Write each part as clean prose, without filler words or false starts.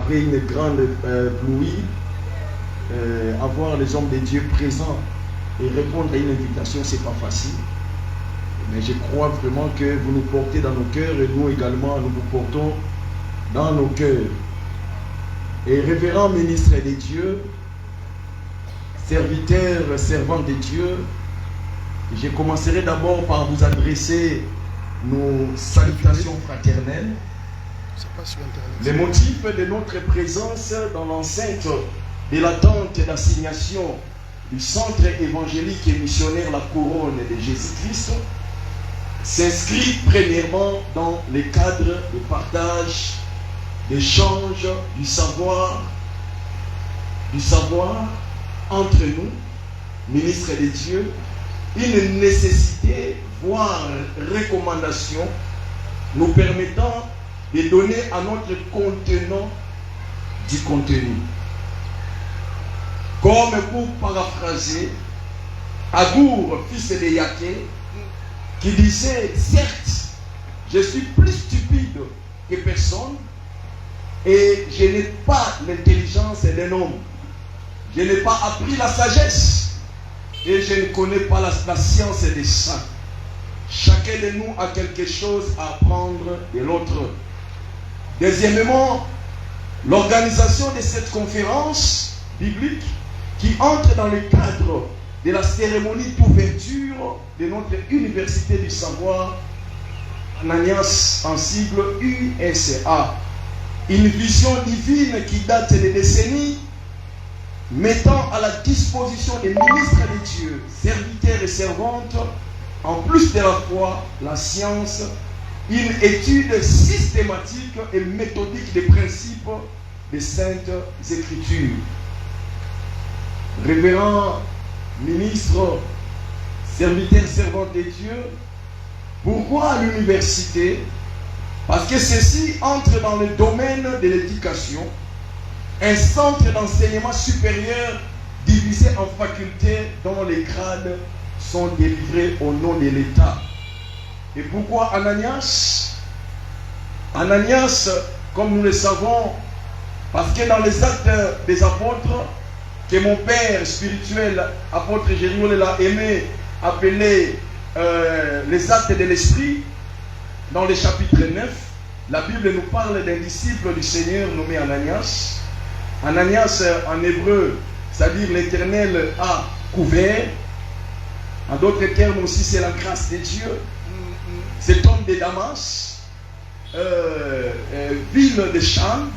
après une grande pluie, avoir les hommes de Dieu présents et répondre à une invitation, c'est pas facile. Mais je crois vraiment que vous nous portez dans nos cœurs et nous également, nous vous portons dans nos cœurs. Et révérend ministre de Dieu, serviteur, servant de Dieu, je commencerai d'abord par vous adresser nos salutations fraternelles. Le motif de notre présence dans l'enceinte de l'attente d'assignation du centre évangélique et missionnaire La Couronne de Jésus-Christ s'inscrit premièrement dans le cadre de partage, d'échange du savoir entre nous, ministres de Dieu, une nécessité, voire recommandation, nous permettant de donner à notre contenant du contenu. Comme pour paraphraser Agour, fils de Yaké, qui disait, certes, je suis plus stupide que personne et je n'ai pas l'intelligence d'un homme. Je n'ai pas appris la sagesse et je ne connais pas la science des saints. Chacun de nous a quelque chose à apprendre de l'autre. Deuxièmement, l'organisation de cette conférence biblique qui entre dans le cadre de la cérémonie d'ouverture de notre Université du Savoir en alliance en sigle USA. Une vision divine qui date des décennies, mettant à la disposition des ministres de Dieu, serviteurs et servantes, en plus de la foi, la science, une étude systématique et méthodique des principes des Saintes Écritures. Révérend ministre, serviteur, servant de Dieu, pourquoi l'université? Parce que ceci entre dans le domaine de l'éducation, un centre d'enseignement supérieur divisé en facultés dont les grades sont délivrés au nom de l'État. Et pourquoi Ananias? Ananias, comme nous le savons, parce que dans les actes des apôtres, que mon père spirituel, apôtre Jérémie, l'a aimé appeler les actes de l'esprit, dans le chapitre 9, la Bible nous parle d'un disciple du Seigneur nommé Ananias. Ananias en hébreu, c'est-à-dire l'Éternel a couvert. En d'autres termes aussi, c'est la grâce de Dieu. Cet homme de Damas, ville de Cham,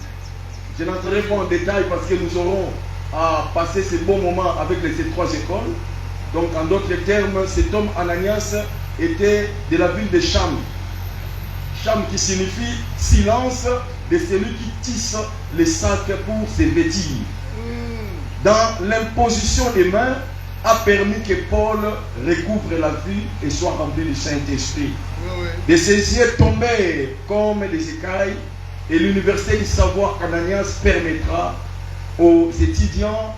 je n'entrerai pas en détail parce que nous aurons à passer ce bon moment avec ces trois écoles. Donc en d'autres termes, cet homme Ananias était de la ville de Cham. Cham qui signifie silence de celui qui tisse les sacs pour ses vêtir. Dans l'imposition des mains, a permis que Paul recouvre la vue et soit rempli du Saint-Esprit. De ses yeux tombèrent comme des écailles et l'université du savoir Ananias permettra aux étudiants,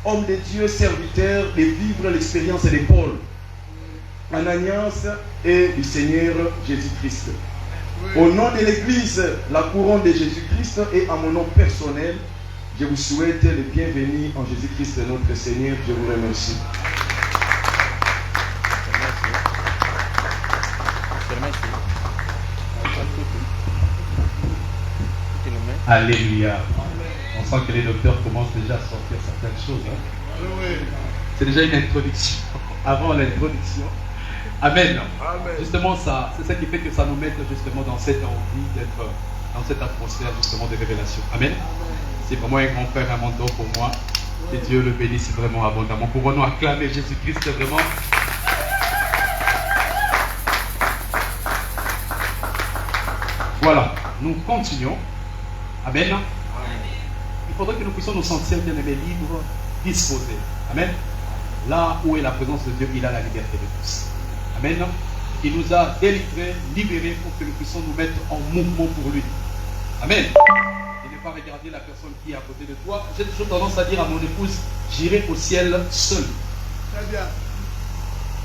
hommes de Dieu, serviteurs, de vivre l'expérience de Paul, Ananias et du Seigneur Jésus-Christ. Au nom de l'Église, la couronne de Jésus-Christ et à mon nom personnel, je vous souhaite le bienvenu en Jésus-Christ notre Seigneur. Je vous remercie. Alléluia. On sent que les docteurs commencent déjà à sortir certaines choses. Hein? C'est déjà une introduction. Avant l'introduction. Amen. Amen. Justement, ça, c'est ça qui fait que ça nous met justement dans cette envie d'être dans cette atmosphère justement de révélation. Amen. C'est vraiment un grand frère, un mentor pour moi. Que Dieu le bénisse vraiment abondamment. Pouvons-nous acclamer Jésus-Christ vraiment? Voilà, nous continuons. Amen. Il faudrait que nous puissions nous sentir bien-aimés, libres, disposés. Amen. Là où est la présence de Dieu, il a la liberté de tous. Amen. Il nous a délivrés, libérés pour que nous puissions nous mettre en mouvement pour lui. Amen. Et ne pas regarder la personne qui est à côté de toi. J'ai toujours tendance à dire à mon épouse, j'irai au ciel seul. Très bien.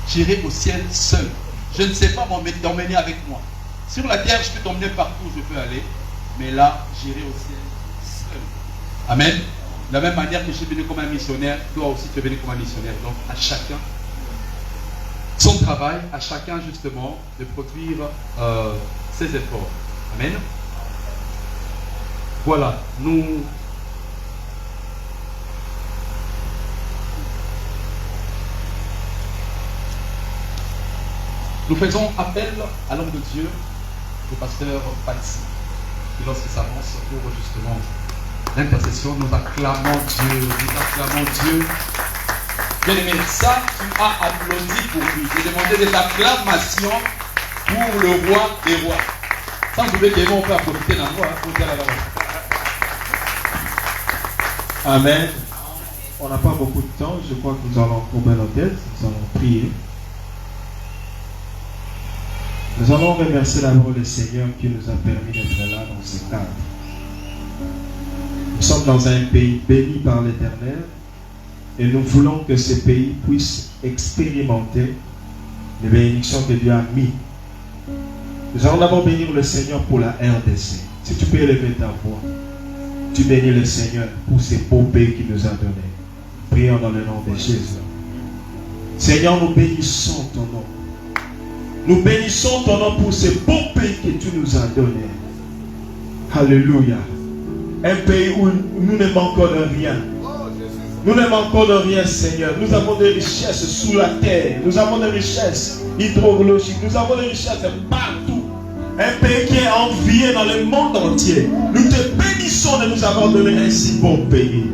J'irai au ciel seul. Je ne sais pas t'emmener avec moi. Sur la terre, je peux t'emmener partout où je peux aller. Mais là, j'irai au ciel seul. Amen. De la même manière que je suis venu comme un missionnaire, toi aussi tu es venu comme un missionnaire. Donc à chacun son travail, à chacun justement de produire ses efforts. Amen. Voilà, nous faisons appel à l'homme de Dieu, le pasteur Patsy, qui lorsqu'il s'avance pour justement l'intercession, nous acclamons Dieu, Bien aimé, ça, tu as applaudi pour lui. J'ai demandé des acclamations pour le roi des rois. Ça, vous pouvez on peut profiter d'un roi pour dire la parole. Amen. On n'a pas beaucoup de temps. Je crois que nous allons courber nos têtes. Nous allons prier. Nous allons remercier d'abord le Seigneur qui nous a permis d'être là dans ce cadre. Nous sommes dans un pays béni par l'Éternel et nous voulons que ce pays puisse expérimenter les bénédictions que Dieu a mis. Nous allons d'abord bénir le Seigneur pour la RDC. Si tu peux élever ta voix, tu bénis le Seigneur pour ces beaux pays qu'il nous a donnés. Prions dans le nom de Jésus. Seigneur, nous bénissons ton nom. Nous bénissons ton nom pour ces beaux pays que tu nous as donnés. Alléluia. Un pays où nous ne manquons de rien. Nous ne manquons de rien, Seigneur. Nous avons des richesses sous la terre. Nous avons des richesses hydrologiques. Nous avons des richesses partout. Un pays qui est envié dans le monde entier. Nous te bénissons de nous avoir donné un si bon pays.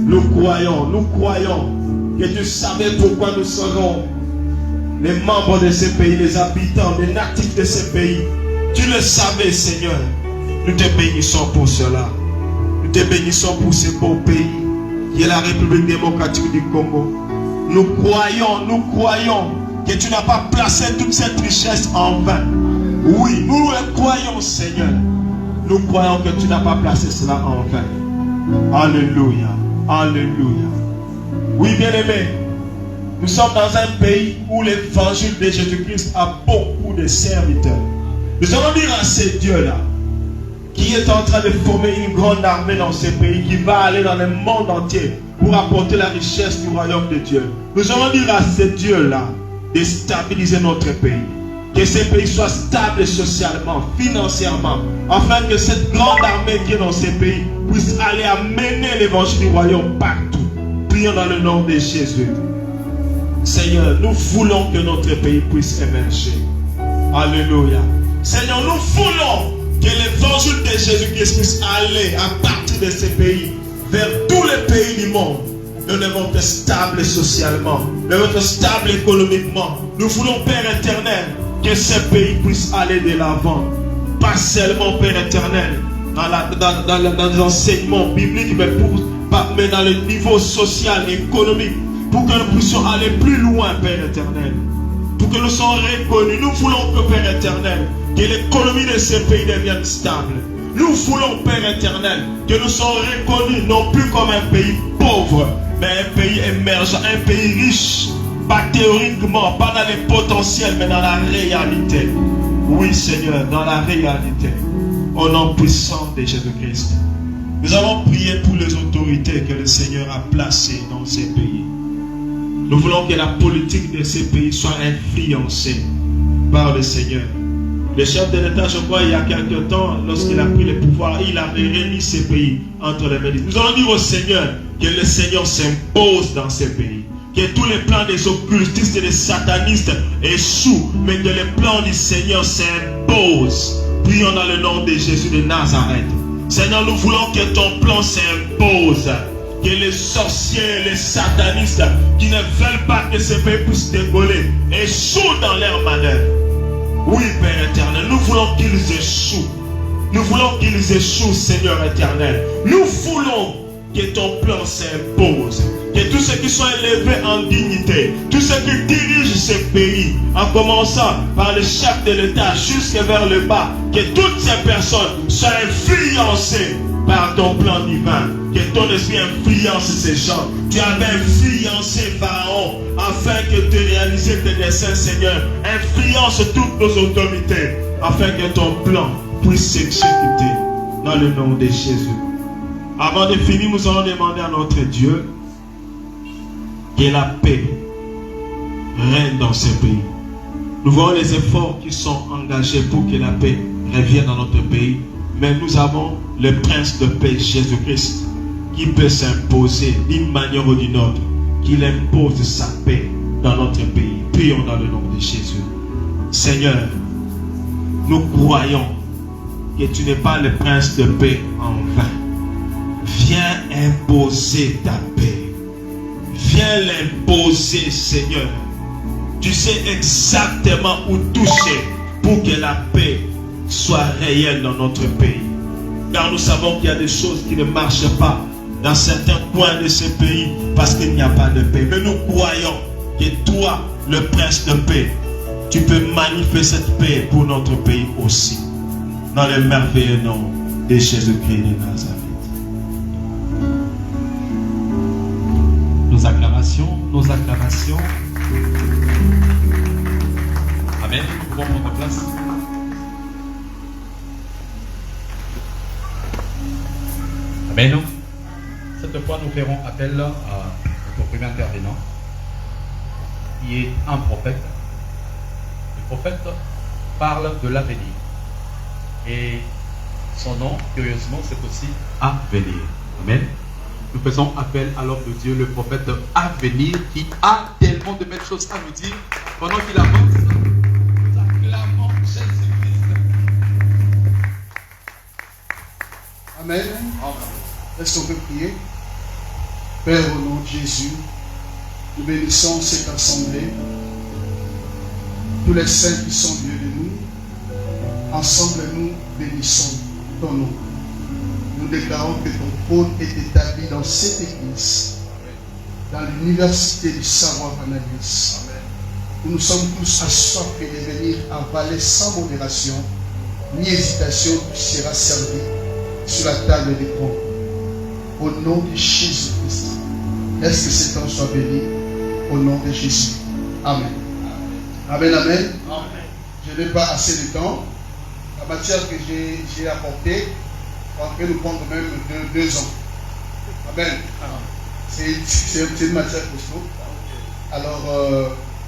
Nous croyons que tu savais pourquoi nous serons les membres de ce pays, les habitants, les natifs de ce pays. Tu le savais, Seigneur. Nous te bénissons pour cela. Nous te bénissons pour ce beau pays qui est la République démocratique du Congo. Nous croyons que tu n'as pas placé toute cette richesse en vain. Oui, nous le croyons, Seigneur. Nous croyons que tu n'as pas placé cela en vain. Alléluia. Alléluia. Oui, bien-aimés, nous sommes dans un pays où l'évangile de Jésus-Christ a beaucoup de serviteurs. Nous allons dire à ce Dieu-là, qui est en train de former une grande armée dans ce pays, qui va aller dans le monde entier pour apporter la richesse du royaume de Dieu. Nous allons dire à ce Dieu-là de stabiliser notre pays. Que ce pays soit stable socialement, financièrement, afin que cette grande armée qui est dans ce pays puisse aller amener l'évangile du royaume partout. Prions dans le nom de Jésus. Seigneur, nous voulons que notre pays puisse émerger. Alléluia. Seigneur, nous voulons que l'évangile de Jésus-Christ puisse aller à partir de ce pays vers tous les pays du monde. Nous devons être stables socialement, nous devons être stables économiquement. Nous voulons, Père éternel, que ce pays puisse aller de l'avant. Pas seulement, Père éternel, dans les enseignements bibliques, mais dans le niveau social et économique, pour que nous puissions aller plus loin, Père éternel. Pour que nous soyons reconnus. Nous voulons que, Père éternel, que l'économie de ce pays devienne stable. Nous voulons, Père éternel, que nous soyons reconnus non plus comme un pays pauvre, mais un pays émergent, un pays riche. Pas théoriquement, pas dans les potentiels, mais dans la réalité. Oui, Seigneur, dans la réalité. Au nom puissant de Jésus-Christ. Nous allons prier pour les autorités que le Seigneur a placées dans ces pays. Nous voulons que la politique de ces pays soit influencée par le Seigneur. Le chef de l'État, je crois, il y a quelque temps, lorsqu'il a pris le pouvoir, il avait remis ces pays entre les mains. Nous allons dire au Seigneur que le Seigneur s'impose dans ces pays. Que tous les plans des occultistes et des satanistes échouent, mais que les plans du Seigneur s'imposent. Prions dans le nom de Jésus de Nazareth. Seigneur, nous voulons que ton plan s'impose. Que les sorciers, les satanistes qui ne veulent pas que ce pays puisse décoller échouent dans leur manœuvre. Oui, Père éternel, nous voulons qu'ils échouent. Nous voulons qu'ils échouent, Seigneur éternel. Nous voulons que ton plan s'impose. Que tous ceux qui sont élevés en dignité, tous ceux qui dirigent ce pays, en commençant par le chef de l'État jusqu'à vers le bas, que toutes ces personnes soient influencées par ton plan divin. Que ton esprit influence ces gens. Tu avais influencé Pharaon afin que de réaliser tes desseins, Seigneur. Influence toutes nos autorités afin que ton plan puisse s'exécuter dans le nom de Jésus. Avant de finir, nous allons demander à notre Dieu que la paix règne dans ce pays. Nous voyons les efforts qui sont engagés pour que la paix revienne dans notre pays. Mais nous avons le prince de paix, Jésus-Christ, qui peut s'imposer d'une manière ou d'une autre, qu'il impose sa paix dans notre pays. Prions dans le nom de Jésus. Seigneur, nous croyons que tu n'es pas le prince de paix en vain. Viens imposer ta paix. Viens l'imposer, Seigneur. Tu sais exactement où toucher pour que la paix soit réelle dans notre pays. Car nous savons qu'il y a des choses qui ne marchent pas dans certains coins de ce pays parce qu'il n'y a pas de paix. Mais nous croyons que toi, le prince de paix, tu peux manifester cette paix pour notre pays aussi. Dans le merveilleux nom de Jésus-Christ de Nazareth. Nos acclamations, nos acclamations. Amen. Nous pouvons prendre place. Amen. Cette fois, nous ferons appel à notre premier intervenant, qui est un prophète. Le prophète parle de l'avenir. Et son nom, curieusement, c'est aussi Avenir. Amen. Nous faisons appel à l'homme de Dieu, le prophète Avenir, qui a tellement de belles choses à nous dire. Pendant qu'il avance, nous acclamons Jésus-Christ. Amen. Est-ce qu'on peut prier? Père, au nom de Jésus, nous bénissons cette assemblée, tous les saints qui sont lieux de nous. Ensemble, nous bénissons ton nom. Nous déclarons que ton trône est établi dans cette église, dans l'université du savoir analyse. Nous sommes tous assoiffés de venir avaler sans modération, ni hésitation, qui sera servi sur la table des grands. Au nom de Jésus-Christ, laisse que ce temps soit béni. Au nom de Jésus. Amen. Amen, amen. Je n'ai pas assez de temps. La matière que j'ai apportée va nous prendre même 2 ans. Amen. C'est une matière costaud. Alors,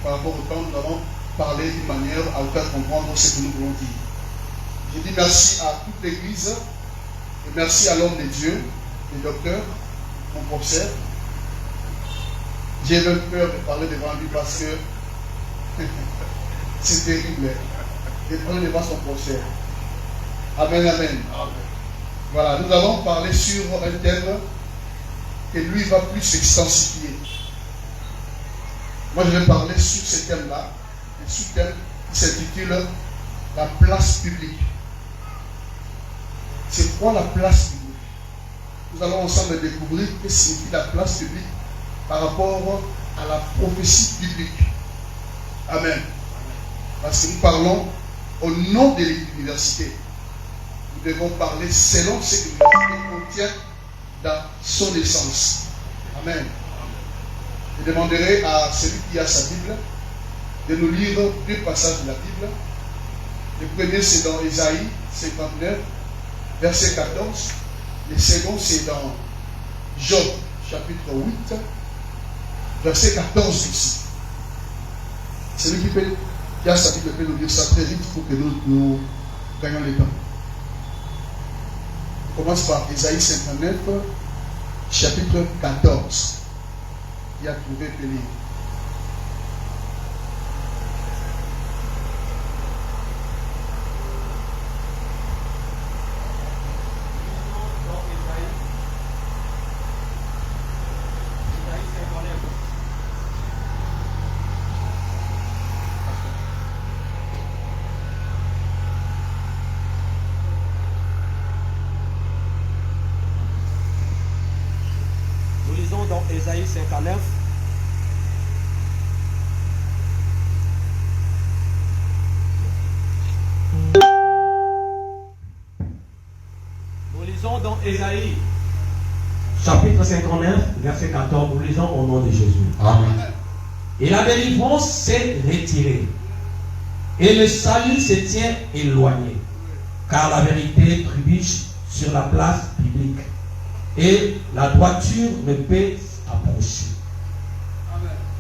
par rapport au temps, nous allons parler d'une manière à vous faire comprendre ce que nous voulons dire. Je dis merci à toute l'église et merci à l'homme de Dieu, le docteur, mon professeur. J'ai même peur de parler devant lui parce que c'est terrible de parler devant son professeur. Amen, amen. Voilà, nous allons parler sur un thème que lui va plus s'extensifier. Moi, je vais parler sur ce thème-là, un sous-thème qui s'intitule la place publique. C'est quoi la place publique? Nous allons ensemble découvrir ce que signifie la place publique par rapport à la prophétie biblique. Amen. Parce que nous parlons au nom de l'université. Nous devons parler selon ce que l'université contient dans son essence. Amen. Je demanderai à celui qui a sa Bible de nous lire 2 passages de la Bible. Le premier, c'est dans Ésaïe 59, verset 14. Le second, c'est dans Job, chapitre 8, verset 14 aussi. Celui qui a sa Bible peut nous dire ça très vite pour que nous gagnions le temps. On commence par Ésaïe 59, chapitre 14. Il a trouvé Péli. Dans Ésaïe 59. Nous lisons dans Ésaïe chapitre 59, verset 14. Nous lisons au nom de Jésus. Amen. Et la délivrance s'est retirée, et le salut se tient éloigné, car la vérité trébuche sur la place publique, et la droiture ne peut approcher.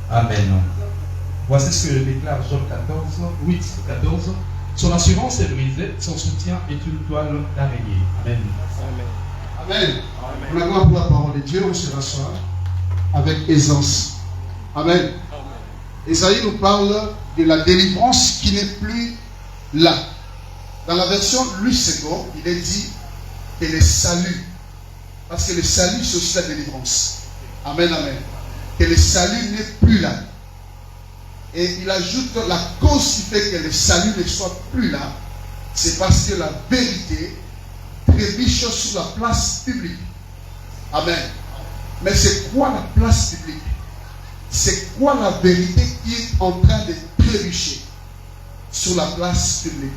Amen. Voici ce que déclare Job 14, 8, 14. Son assurance est brisée, son soutien est une toile d'araignée. Amen. Amen. On a gloire pour la parole de Dieu, on se rassoit avec aisance. Amen. Esaïe nous parle de la délivrance qui n'est plus là. Dans la version Louis II, il est dit que le salut, parce que le salut c'est aussi la délivrance. Amen, amen. Que le salut n'est plus là. Et il ajoute la cause qui fait que le salut ne soit plus là, c'est parce que la vérité trébuche sur la place publique. Amen. Mais c'est quoi la place publique? C'est quoi la vérité qui est en train de trébucher sur la place publique?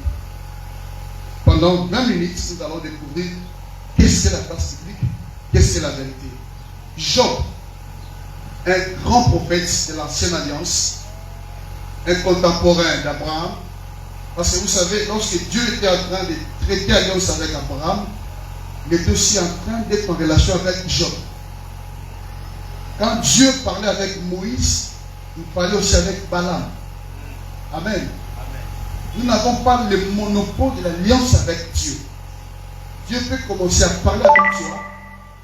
Pendant 20 minutes, nous allons découvrir qu'est-ce que la place publique, qu'est-ce que la vérité. Job, un grand prophète de l'Ancienne Alliance, un contemporain d'Abraham, parce que vous savez, lorsque Dieu était en train de traiter alliance avec Abraham, il était aussi en train d'être en relation avec Job. Quand Dieu parlait avec Moïse, il parlait aussi avec Balaam. Amen. Nous n'avons pas le monopole de l'alliance avec Dieu. Dieu peut commencer à parler avec toi,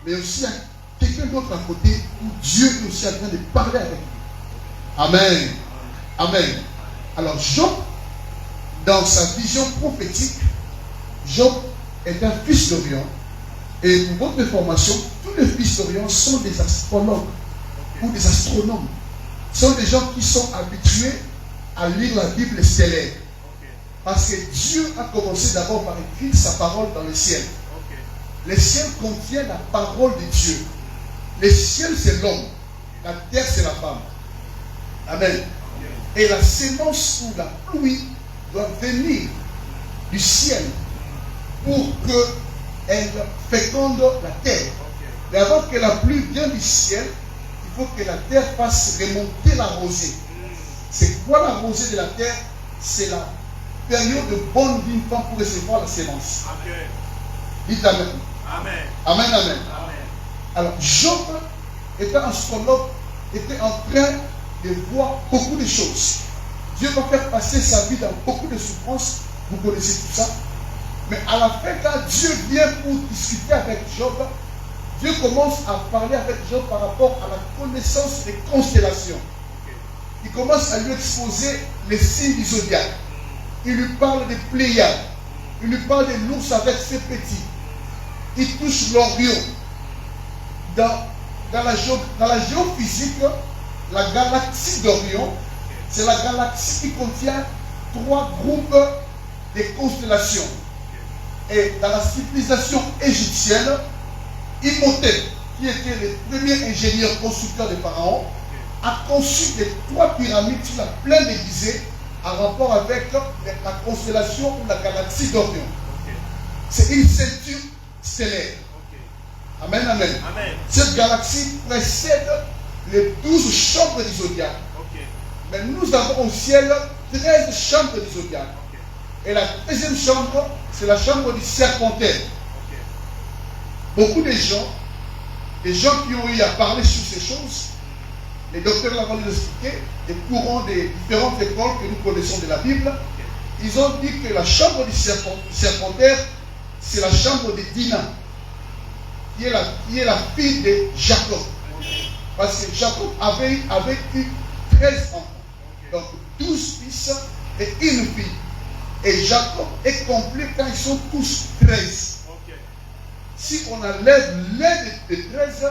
mais aussi à quelqu'un d'autre à côté où Dieu est aussi en train de parler avec lui. Amen. Amen. Alors Job, dans sa vision prophétique, Job est un fils d'Orion. Et pour votre information, tous les fils d'Orion sont des astrologues ou des astronomes. Ce sont des gens qui sont habitués à lire la Bible stellaire. Parce que Dieu a commencé d'abord par écrire sa parole dans le ciel. Le ciel contient la parole de Dieu. Le ciel c'est l'homme. La terre c'est la femme. Amen. Et la sémence ou la pluie doit venir du ciel pour qu'elle féconde la terre. Mais avant que la pluie vienne du ciel, il faut que la terre fasse remonter la rosée. C'est quoi la rosée de la terre? C'est la période de bonne d'une femme pour recevoir la sémence. Dites Amen. Amen. Amen, amen. Amen. Alors, Job, étant astrologue, était en train de voir beaucoup de choses. Dieu va faire passer sa vie dans beaucoup de souffrances. Vous connaissez tout ça. Mais à la fin, quand Dieu vient pour discuter avec Job, Dieu commence à parler avec Job par rapport à la connaissance des constellations. Il commence à lui exposer les signes du zodiaque. Il lui parle des Pléiades. Il lui parle de l'ours avec ses petits. Il touche l'Orion. Dans la géophysique, la galaxie d'Orion, c'est la galaxie qui contient 3 groupes de constellations. Et dans la civilisation égyptienne, Imhotep, qui était le premier ingénieur constructeur des pharaons, a conçu les 3 pyramides sur la plaine de Gizeh en rapport avec la constellation ou la galaxie d'Orion. C'est une ceinture stellaire. Amen, amen. Cette galaxie précède les 12 chambres du zodiaque. Mais nous avons au ciel 13 chambres du zodiaque. Et la 13e chambre, c'est la chambre du serpentaire. Beaucoup de gens qui ont eu à parler sur ces choses, les docteurs l'ont nous expliqué, des courants des différentes écoles que nous connaissons de la Bible, ils ont dit que la chambre du serpentaire, c'est la chambre de Dina, qui est la fille de Jacob. Parce que Jacob avait eu 13 enfants. Donc 12 fils et une fille. Et Jacob est complet quand ils sont tous 13. Si on enlève l'un des 13,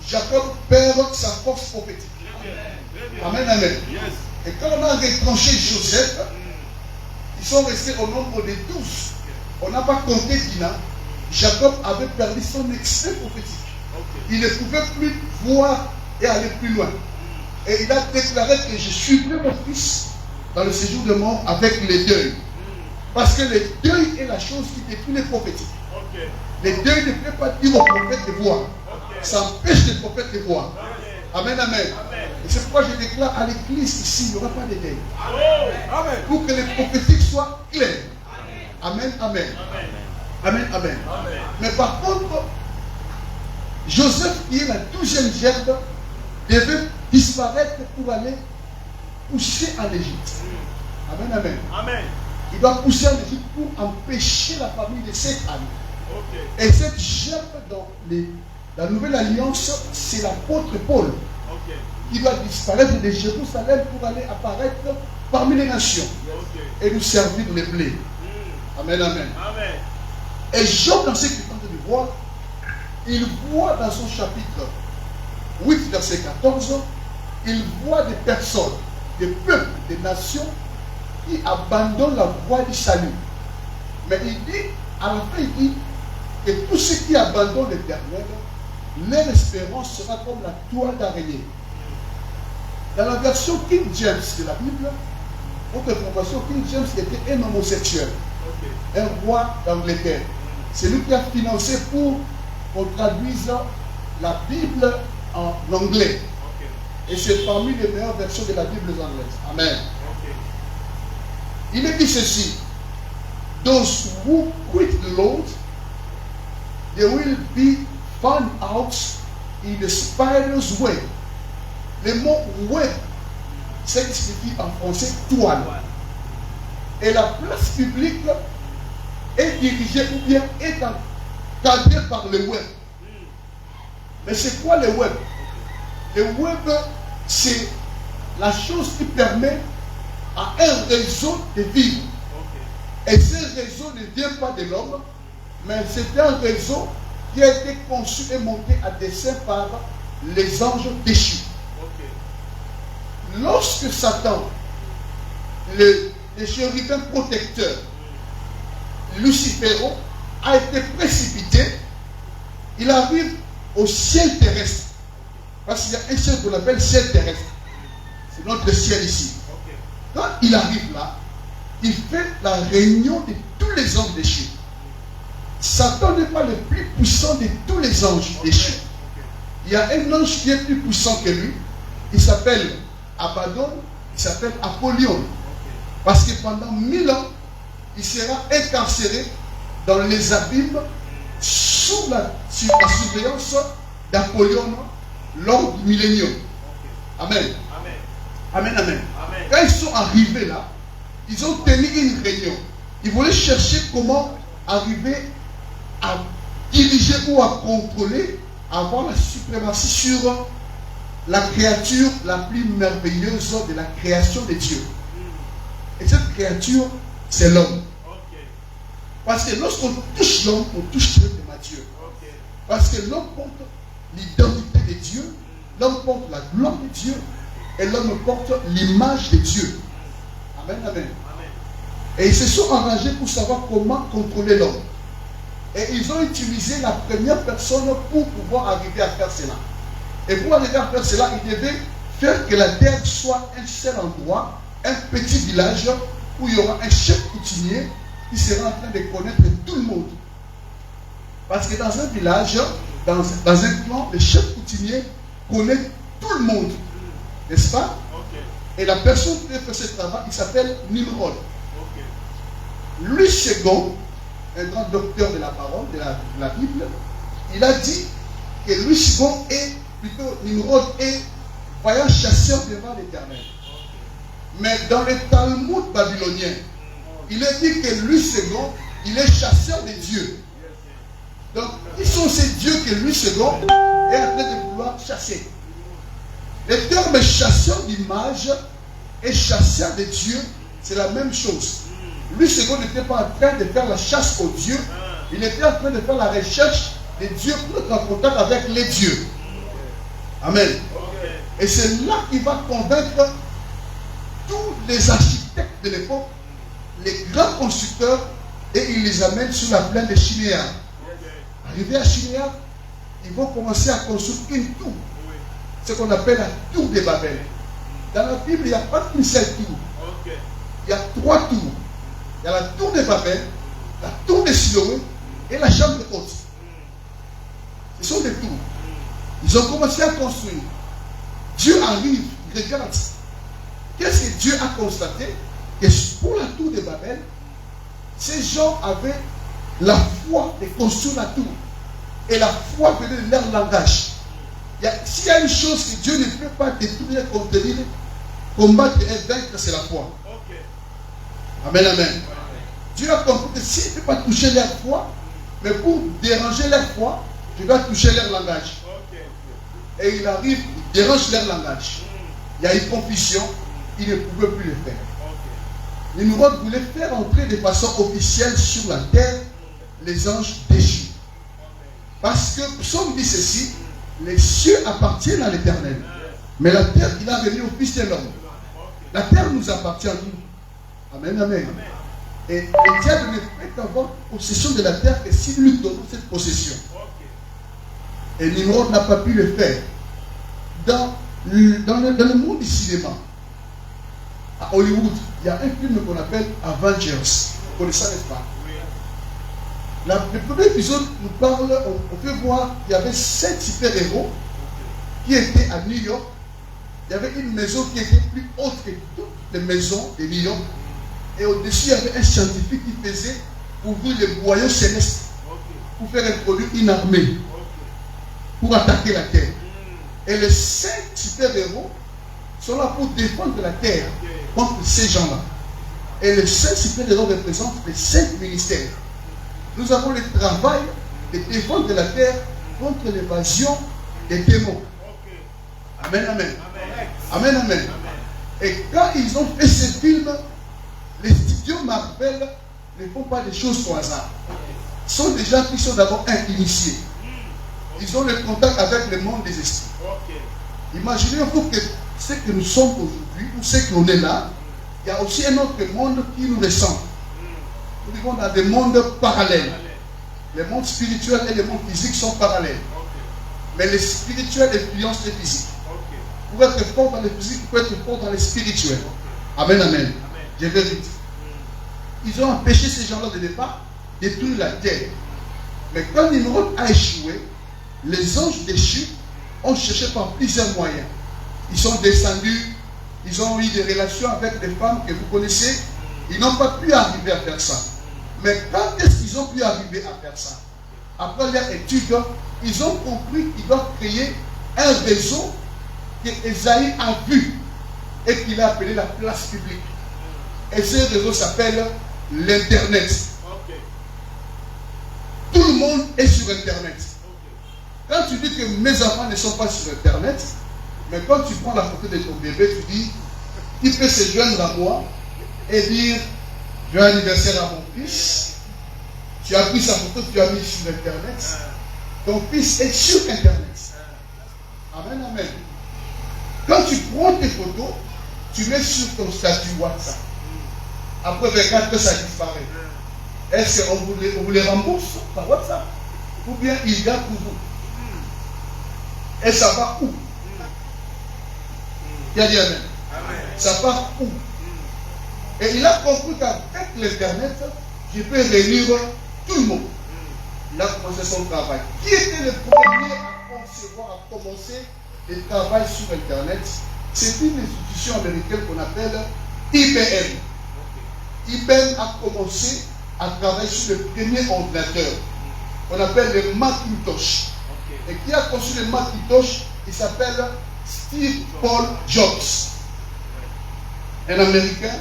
Jacob perd sa force prophétique. Amen, amen. Et quand on a retranché Joseph, ils sont restés au nombre de 12. On n'a pas compté Dina. Jacob avait perdu son excès prophétique. Il ne pouvait plus voir et aller plus loin. Et il a déclaré que je suivrai mon fils dans le séjour de mort avec les deuils. Parce que le deuil est la chose qui détruit les prophétiques. Le deuil ne peut pas dire au prophète de voir. Ça empêche les prophètes de voir. Amen, amen. Et c'est pourquoi je déclare à l'église ici, il n'y aura pas de deuil. Pour que les prophétiques soient clairs. Amen, amen. Amen, amen. Mais par contre, Joseph, qui est la 12e gerbe, devait disparaître pour aller pousser en Égypte. Amen, amen. Amen. Il doit pousser en Égypte pour empêcher la famille de cette année. Okay. Et cette gerbe dans la nouvelle alliance, c'est l'apôtre Paul qui doit disparaître de Jérusalem pour aller apparaître parmi les nations et nous servir les blés. Amen, amen. Amen. Et Job, dans ce qu'il est en train de voir, il voit dans son chapitre 8, verset 14, il voit des personnes, des peuples, des nations qui abandonnent la voie du salut. Mais il dit, à la fin, il dit que tous ceux qui abandonnent l'Éternel, leur espérance sera comme la toile d'araignée. Dans la version King James de la Bible, autre information, King James était un homosexuel, un roi d'Angleterre. C'est lui qui a financé pour qu'on traduise la Bible en anglais. Et c'est parmi les meilleures versions de la Bible anglaise. Amen. Il est dit ceci: Those who quit the Lord, they will be found out in the spider's web. Le mot web, c'est ce qui signifie en français toile. Et la place publique est dirigée ou bien est encadrée par le web. Mais c'est quoi le web? Le web, c'est la chose qui permet à un réseau de vivre. Et ce réseau ne vient pas de l'homme, mais c'est un réseau qui a été conçu et monté à dessein par les anges déchus. Lorsque Satan, le chérubin protecteur, Lucifero, a été précipité, il arrive au ciel terrestre. Parce qu'il y a un ciel qu'on appelle ciel terrestre. C'est notre ciel ici. Quand il arrive là, il fait la réunion de tous les anges déchus. Satan n'est pas le plus puissant de tous les anges déchus. Il y a un ange qui est plus puissant que lui. Il s'appelle Abaddon, il s'appelle Apollyon. Parce que pendant 1000 ans, il sera incarcéré dans les abîmes sous la surveillance d'Apollyon lors du millénium. Amen. Amen, amen. Amen. Quand ils sont arrivés là, ils ont tenu une réunion. Ils voulaient chercher comment arriver à diriger ou à contrôler, à avoir la suprématie sur la créature la plus merveilleuse de la création de Dieu. Et cette créature, c'est l'homme. Parce que lorsqu'on touche l'homme, on touche Dieu de Dieu. Parce que l'homme porte l'identité de Dieu, l'homme porte la gloire de Dieu, et l'homme porte l'image de Dieu. Amen, amen. Et ils se sont arrangés pour savoir comment contrôler l'homme. Et ils ont utilisé la première personne pour pouvoir arriver à faire cela. Et pour arriver à faire cela, ils devaient faire que la terre soit un seul endroit, un petit village où il y aura un chef coutumier qui sera en train de connaître tout le monde. Parce que dans un village, dans un clan, le chef coutumier connaît tout le monde. N'est-ce pas? Et la personne qui fait ce travail, il s'appelle Nimrod. Lui second, un grand docteur de la parole, de la Bible, il a dit que lui second est, plutôt Nimrod est vaillant chasseur devant l'Éternel. Mais dans le Talmud babylonien, il est dit que lui second, il est chasseur de Dieu. Donc, qui sont ces dieux que lui second est en train de vouloir chasser? Le terme chasseur d'image et chasseur de Dieu, c'est la même chose. Lui second n'était pas en train de faire la chasse aux dieux, il était en train de faire la recherche des dieux pour être en contact avec les dieux. Amen. Et c'est là qu'il va convaincre tous les architectes de l'époque, les grands constructeurs, et il les amène sur la plaine de Shinéar. Arrivé à Shinéar, ils vont commencer à construire une tour, ce qu'on appelle la tour de Babel. Dans la Bible, il n'y a pas qu'une seule tour. Il y a 3 tours. Il y a la tour de Babel, la tour de Siloé et la chambre haute. Ce sont des tours. Ils ont commencé à construire. Dieu arrive, il regarde. Qu'est-ce que Dieu a constaté? Que pour la tour de Babel, ces gens avaient la foi de construire la tour. Et la foi venait de leur langage. S'il y a une chose que Dieu ne peut pas détruire, contenir, combattre et vaincre, c'est la foi. Amen, amen. Dieu a compris que s'il ne peut pas toucher leur foi, mais pour déranger leur foi, je dois toucher leur langage. Et il arrive, il dérange leur langage. Il y a une confusion, il ne pouvait plus le faire. Nimrod voulait faire entrer de façon officielle sur la terre les anges déchus. Parce que Psaume dit ceci, les cieux appartiennent à l'Éternel, mais la terre il a remis au Fils de l'homme. La terre nous appartient à nous. Amen, amen. Et le diable ne peut avoir possession de la terre que si lui donne cette possession. Et Nimrod n'a pas pu le faire. Dans le monde du cinéma, à Hollywood, il y a un film qu'on appelle Avengers. Vous connaissez, n'est-ce pas? Le premier épisode nous parle, on peut voir qu'il y avait 7 super-héros qui étaient à New York. Il y avait une maison qui était plus haute que toutes les maisons de New York. Et au-dessus, il y avait un scientifique qui faisait ouvrir les boyaux célestes pour faire introduire une armée pour attaquer la terre. Et les 5 super-héros sont là pour défendre la terre contre ces gens-là. Et les 5 super-héros représentent les 5 ministères. Nous avons le travail de défendre la terre contre l'évasion des démons. Amen, amen. Amen, amen. Et quand ils ont fait ce film, les studios Marvel ne font pas des choses au hasard. Ce sont des gens qui sont d'abord initiés. Ils ont le contact avec le monde des esprits. Imaginez-vous que ce que nous sommes aujourd'hui, ou ce qu'on est là, il y a aussi un autre monde qui nous ressemble. Nous vivons dans des mondes parallèles. Les mondes spirituels et les mondes physiques sont parallèles. Mais les spirituels influencent les physiques. Pour être fort dans les physiques, il faut être fort dans les spirituels. Amen, amen. Je vais vite. Ils ont empêché ces gens-là de ne pas détruire la terre. Mais quand Nimrod a échoué, les anges déchus ont cherché par plusieurs moyens. Ils sont descendus, ils ont eu des relations avec des femmes que vous connaissez. Ils n'ont pas pu arriver à faire ça. Mais quand est-ce qu'ils ont pu arriver à faire ça? Après leur étude, ils ont compris qu'ils doivent créer un réseau que Esaïe a vu et qu'il a appelé la place publique. Et ce réseau s'appelle l'Internet. Tout le monde est sur Internet. Quand tu dis que mes enfants ne sont pas sur Internet, mais quand tu prends la photo de ton bébé, tu dis, il peut se joindre à moi et dire, j'ai un anniversaire à mon fils, tu as pris sa photo, tu as mis sur Internet, ton fils est sur Internet. Amen, amen. Quand tu prends tes photos, tu mets sur ton statut WhatsApp. Après 24 heures, ça disparaît. Est-ce qu'on vous les rembourse par WhatsApp? Ou bien ils gardent pour vous? Et ça va où? Il a dit Amen. Ça part où? Et il a compris qu'avec l'Internet, je peux réunir tout le monde. Il a commencé son travail. Qui était le premier à concevoir, à commencer le travail sur Internet? C'est une institution américaine qu'on appelle IBM. IBM a commencé à travailler sur le premier ordinateur qu'on appelle le Macintosh. Et qui a conçu le Macintosh? Il s'appelle Steve Paul Jobs. Un Américain,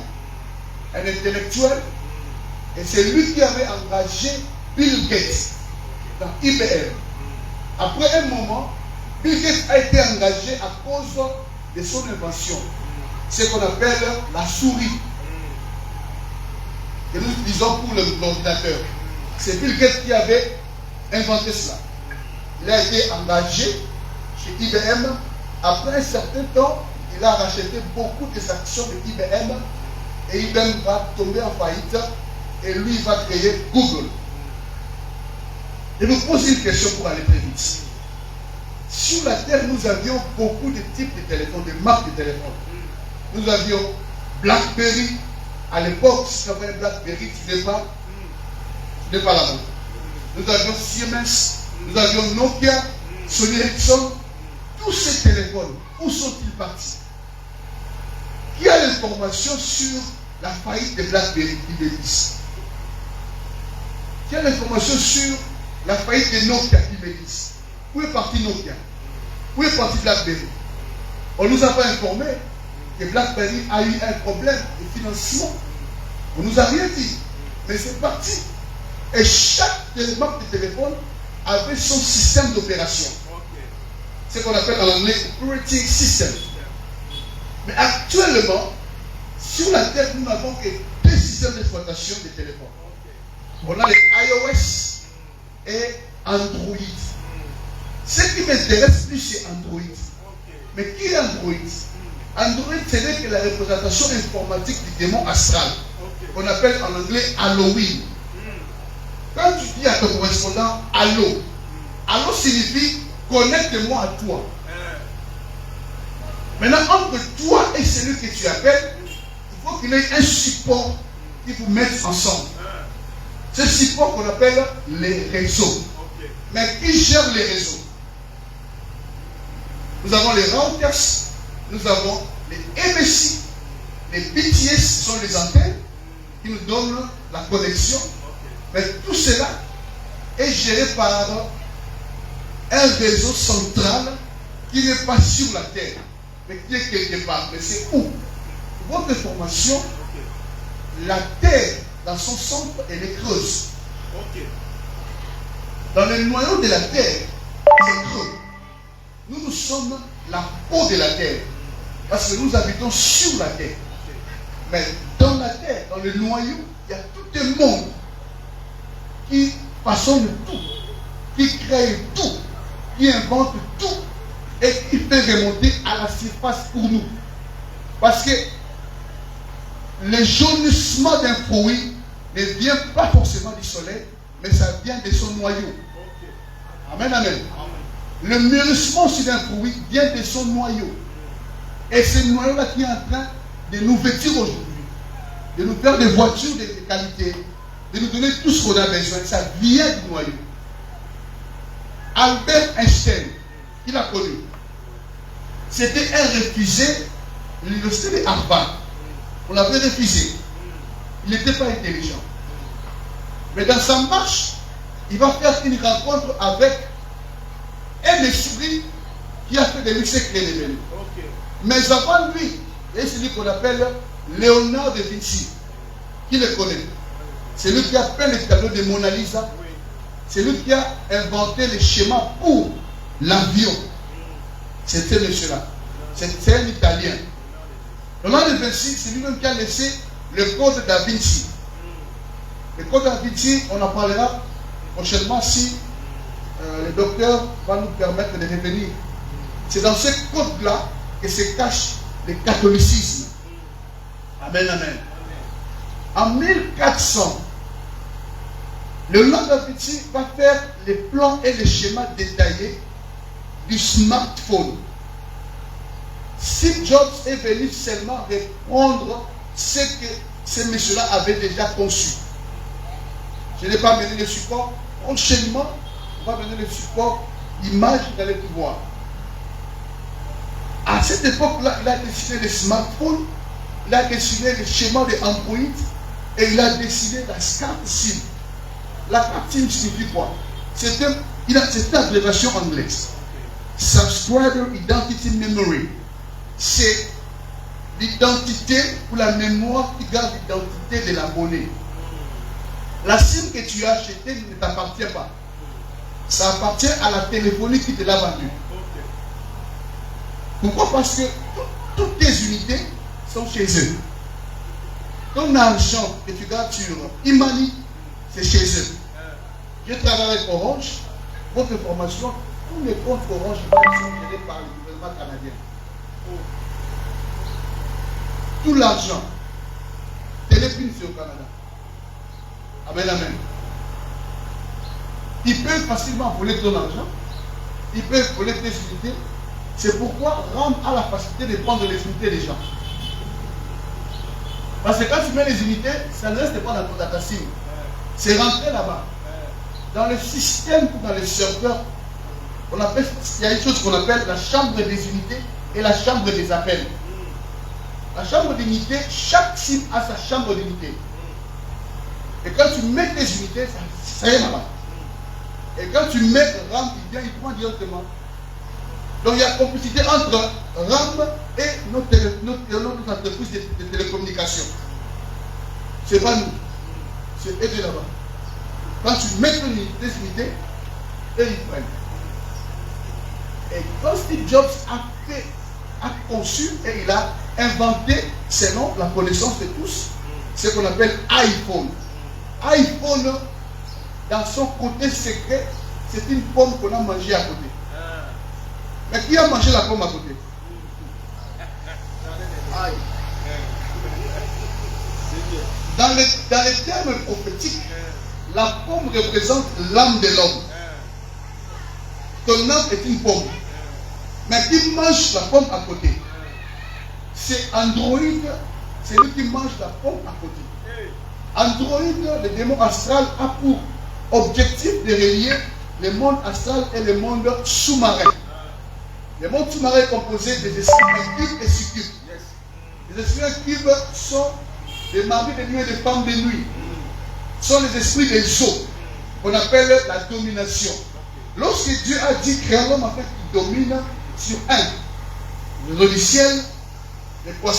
un intellectuel. Et c'est lui qui avait engagé Bill Gates dans IBM. Après un moment, Bill Gates a été engagé à cause de son invention. Ce qu'on appelle la souris. Que nous utilisons pour l'ordinateur. C'est Bill Gates qui avait inventé cela. Il a été engagé chez IBM. Après un certain temps, il a racheté beaucoup des actions de IBM. Et IBM va tomber en faillite. Et lui, il va créer Google. Je vous pose une question pour aller très vite. Sur la Terre, nous avions beaucoup de types de téléphones, de marques de téléphones. Nous avions BlackBerry. À l'époque, si tu avais un BlackBerry, tu n'es pas la montre. Nous avions Siemens, nous avions Nokia, Sony Ericsson. Tous ces téléphones, où sont-ils partis? Qui a l'information sur la faillite de BlackBerry qui dévisse? Qui a l'information sur la faillite de Nokia qui me disent. Où est parti Nokia? Où est parti BlackBerry? On ne nous a pas informé que BlackBerry a eu un problème de financement. On ne nous a rien dit. Mais c'est parti. Et chaque élément de téléphone avait son système d'opération. C'est ce qu'on appelle en anglais operating system. Mais actuellement, sur la Terre, nous n'avons que deux systèmes d'exploitation des téléphones. On a les iOS et Android. Ce qui m'intéresse plus, c'est Android. Mais qui est Android? Android, ce n'est que la représentation informatique du démon astral, qu'on appelle en anglais Halloween. Quand tu dis à ton correspondant allô, allô signifie connecte-moi à toi. Maintenant, entre toi et celui que tu appelles, il faut qu'il y ait un support qui vous mette ensemble. Ce support qu'on appelle les réseaux. Mais qui gère les réseaux? Nous avons les routers, nous avons les MSI, les BTS sont les antennes qui nous donnent la connexion. Mais tout cela est géré par un réseau central qui n'est pas sur la terre, mais qui est quelque part. Mais c'est où? Votre information, la terre, dans son centre, elle est creuse. Dans le noyau de la terre, c'est creux. Nous sommes la peau de la terre. Parce que nous habitons sur la terre. Mais dans la terre, dans le noyau, il y a tout un monde qui façonne tout, qui crée tout, qui invente tout et qui fait remonter à la surface pour nous. Parce que le jaunissement d'un fruit ne vient pas forcément du soleil, mais ça vient de son noyau. Amen, amen. Le mûrissement sur un fruit vient de son noyau. Et ce noyau-là qui est en train de nous vêtir aujourd'hui, de nous faire des voitures de qualité, de nous donner tout ce qu'on a besoin, ça vient du noyau. Albert Einstein, il a connu. C'était un réfugié de l'université de Harvard. On l'avait refusé. Il n'était pas intelligent. Mais dans sa marche, il va faire une rencontre avec un esprit qui a fait de lui ce qu'il est devenu. Mais avant lui, il y a celui qu'on appelle Léonard de Vinci. Qui le connaît? C'est lui qui a peint les tableaux de Mona Lisa. C'est lui qui a inventé les schémas pour l'avion. C'était monsieur-là. C'est un Italien. Léonard de Vinci, c'est lui-même qui a laissé le code da Vinci. Le code da Vinci, on en parlera prochainement si le docteur va nous permettre de revenir. C'est dans ce code-là que se cache le catholicisme. Amen, amen. En 1400, Léonard de Vinci va faire les plans et les schémas détaillés du smartphone. Steve Jobs est venu seulement reprendre ce que ce monsieur-là avait déjà conçu. Je n'ai pas mené le support. Prochainement, on va mener le support d'image dans les pouvoirs. À cette époque-là, il a dessiné les smartphones, il a dessiné le schéma de Android et il a dessiné la carte SIM. La carte SIM signifie quoi? C'était une abréviation anglaise. Subscriber Identity Memory. C'est l'identité ou la mémoire qui garde l'identité de l'abonné. La SIM que tu as achetée ne t'appartient pas. Ça appartient à la téléphonie qui te l'a vendue. Pourquoi? Parce que toutes tes unités sont chez eux. Ton argent que tu gardes sur Imani, c'est chez eux. Je travaille avec Orange. Votre formation, tous les comptes Orange sont gérés par le gouvernement canadien. Tout l'argent. Téléphone, c'est au Canada. Amen, amen. Ils peuvent facilement voler ton argent. Ils peuvent voler tes unités. C'est pourquoi RAM a la facilité de prendre les unités des gens. Parce que quand tu mets les unités, ça ne reste pas dans ton data SIM. C'est rentré là-bas. Dans le système ou dans le serveur, il y a une chose qu'on appelle la chambre des unités et la chambre des appels. La chambre d'unité, chaque SIM a sa chambre d'unité. Et quand tu mets tes unités, ça y est là-bas. Et quand tu mets RAM, il vient, il prend directement. Donc il y a complicité entre RAM et notre entreprise de télécommunications. Ce n'est pas nous. C'est eux de là-bas. Quand tu mets une unité, eux ils prennent. Et quand Steve Jobs a conçu et il a inventé, selon la connaissance de tous, ce qu'on appelle iPhone. iPhone, dans son côté secret, c'est une pomme qu'on a mangée à côté. Mais qui a mangé la pomme à côté? Dans les termes prophétiques, la pomme représente l'âme de l'homme. Ton âme est une pomme. Mais qui mange la pomme à côté? C'est Android, c'est lui qui mange la pomme à côté. Android, le démon astral, a pour objectif de relier le monde astral et le monde sous-marin. Le monde sous-marin est composé des esprits incubes et succubes. Les esprits incubes sont des maris de nuit et des femmes de nuit. Sont les esprits des eaux, qu'on appelle la domination. Lorsque Dieu a dit créer l'homme afin qu'il domine sur un, le ciel, les poissons.